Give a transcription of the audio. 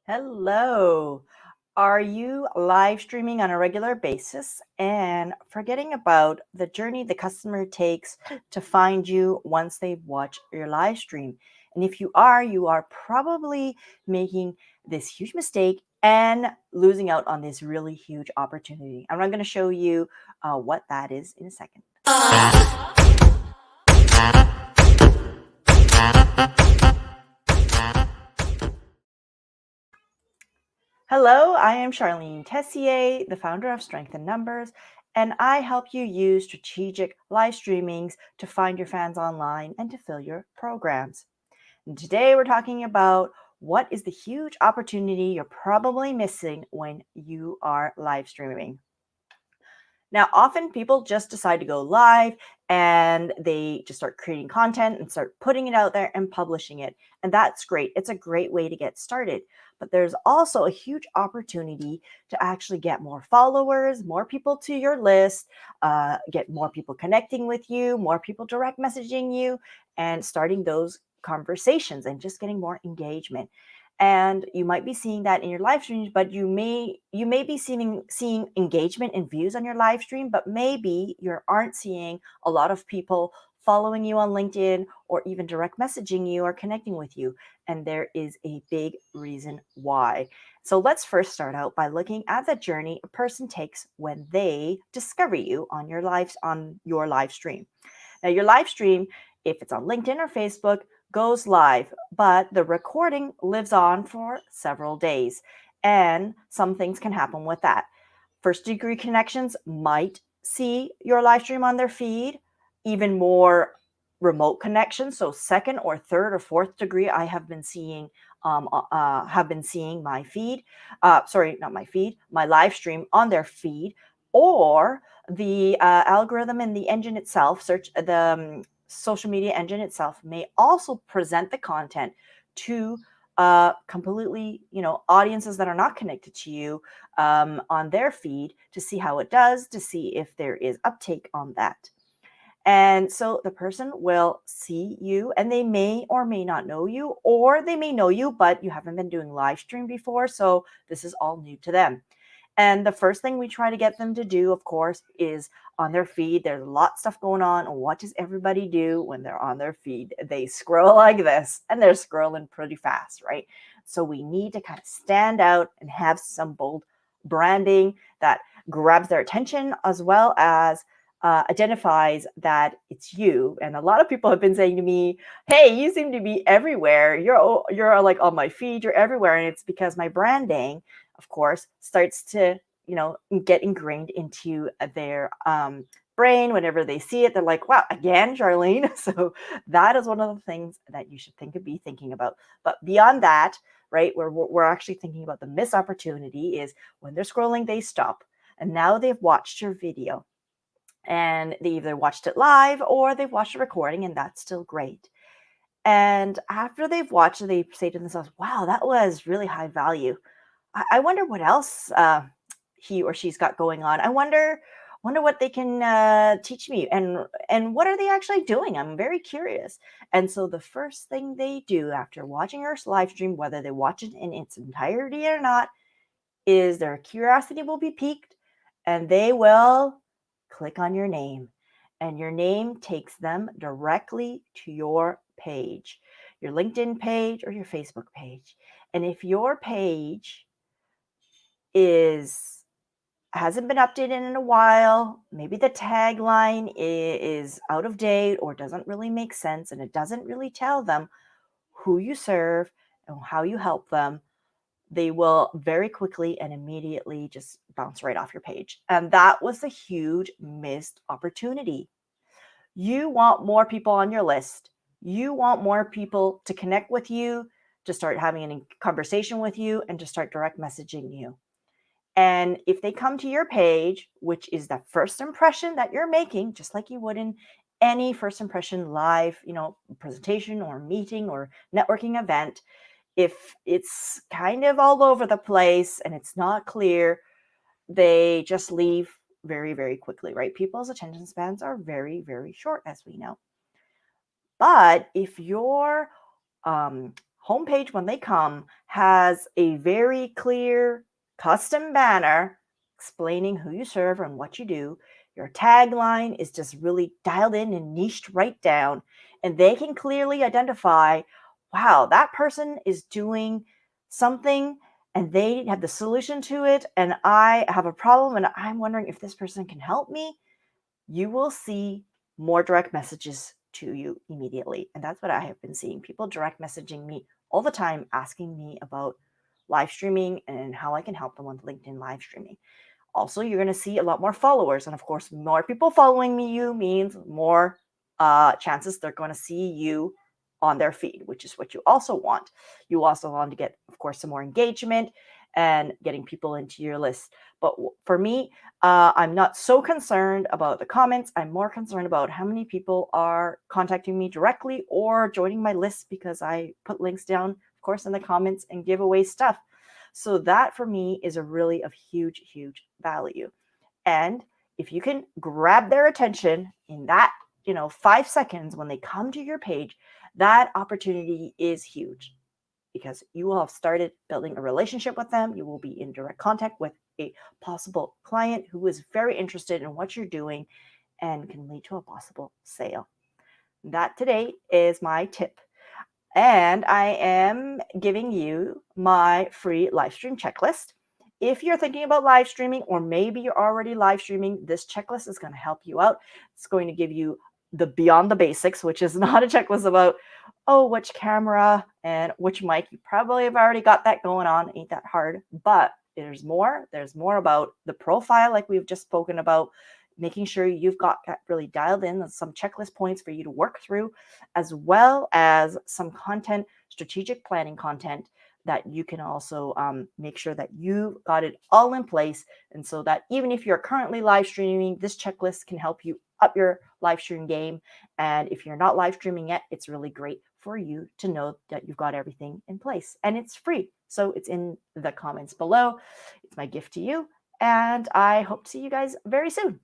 Hello. Are you live streaming on a regular basis and forgetting about the journey the customer takes to find you once they've watched your live stream? And if you are probably making this huge mistake and losing out on this really huge opportunity. And I'm going to show you what that is in a second. Hello, I am Charlene Tessier, the founder of Strength in Numbers, and I help you use strategic live streamings to find your fans online and to fill your programs. And today we're talking about what is the huge opportunity you're probably missing when you are live streaming. Now, often people just decide to go live and they just start creating content and start putting it out there and publishing it. And that's great. It's a great way to get started. But there's also a huge opportunity to actually get more followers, more people to your list, get more people connecting with you, more people direct messaging you, and starting those conversations and just getting more engagement. And you might be seeing that in your live streams, but you may be seeing engagement and views on your live stream, but maybe you aren't seeing a lot of people following you on LinkedIn or even direct messaging you or connecting with you. And there is a big reason why. So let's first start out by looking at the journey a person takes when they discover you on your live stream. Now, your live stream, if it's on LinkedIn or Facebook, goes live, but the recording lives on for several days. And some things can happen with that. First degree connections might see your live stream on their feed, even more remote connections. So second or third or fourth degree, I have been seeing my feed, sorry, not my feed, my live stream on their feed, or the algorithm in the engine itself, the social media engine itself may also present the content to completely, audiences that are not connected to you on their feed to see how it does, to see if there is uptake on that. And so the person will see you and they may or may not know you, or they may know you, but you haven't been doing live stream before. So this is all new to them. And the first thing we try to get them to do, of course, is on their feed. There's a lot of stuff going on. What does everybody do when they're on their feed? They scroll like this, and they're scrolling pretty fast, right? So we need to kind of stand out and have some bold branding that grabs their attention, as well as identifies that it's you. And a lot of people have been saying to me, "Hey, you seem to be everywhere. You're like on my feed. You're everywhere." And it's because my branding, of course, starts to get ingrained into their brain. Whenever they see it, they're like, "Wow, again, Charlene." So that is one of the things that you should be thinking about. But beyond that, right, we're actually thinking about the missed opportunity is when they're scrolling, they stop, and now they've watched your video and they either watched it live or they've watched a recording, and that's still great. And after they've watched it, they say to themselves, "Wow, that was really high value. I wonder what else he or she's got going on. I wonder what they can teach me, and what are they actually doing? I'm very curious." And so the first thing they do after watching your live stream, whether they watch it in its entirety or not, is their curiosity will be piqued and they will click on your name. And your name takes them directly to your page, your LinkedIn page or your Facebook page. And if your page is hasn't been updated in a while, maybe the tagline is out of date or doesn't really make sense, and it doesn't really tell them who you serve and how you help them, they will very quickly and immediately just bounce right off your page. And that was a huge missed opportunity. You want more people on your list. You want more people to connect with you, to start having a conversation with you, and to start direct messaging you. And if they come to your page, which is the first impression that you're making, just like you would in any first impression live, presentation or meeting or networking event, if it's kind of all over the place and it's not clear, they just leave very, very quickly, right? People's attention spans are very, very short, as we know. But if your homepage, when they come, has a very clear custom banner explaining who you serve and what you do. Your tagline is just really dialed in and niched right down, and they can clearly identify, wow, that person is doing something and they have the solution to it, and I have a problem and I'm wondering if this person can help me. You will see more direct messages to you immediately. And that's what I have been seeing. People direct messaging me all the time, asking me about live streaming and how I can help them with LinkedIn live streaming. Also, you're going to see a lot more followers. And of course, more people following you means more chances they're going to see you on their feed, which is what you also want. You also want to get, of course, some more engagement and getting people into your list. But for me, I'm not so concerned about the comments. I'm more concerned about how many people are contacting me directly or joining my list, because I put links down, of course, in the comments and give away stuff. So that for me is a really of huge, huge value. And if you can grab their attention in that, 5 seconds when they come to your page, that opportunity is huge, because you will have started building a relationship with them. You will be in direct contact with a possible client who is very interested in what you're doing and can lead to a possible sale. That today is my tip. And I am giving you my free live stream checklist. If you're thinking about live streaming, or maybe you're already live streaming, this checklist is going to help you out. It's going to give you the beyond the basics, which is not a checklist about, oh, which camera and which mic. You probably have already got that going on. Ain't that hard. But there's more. There's more about the profile, like we've just spoken about, making sure you've got really dialed in some checklist points for you to work through, as well as some content, strategic planning content that you can also make sure that you got it all in place. And so that even if you're currently live streaming, this checklist can help you up your live stream game. And if you're not live streaming yet, it's really great for you to know that you've got everything in place, and it's free. So it's in the comments below. It's my gift to you. And I hope to see you guys very soon.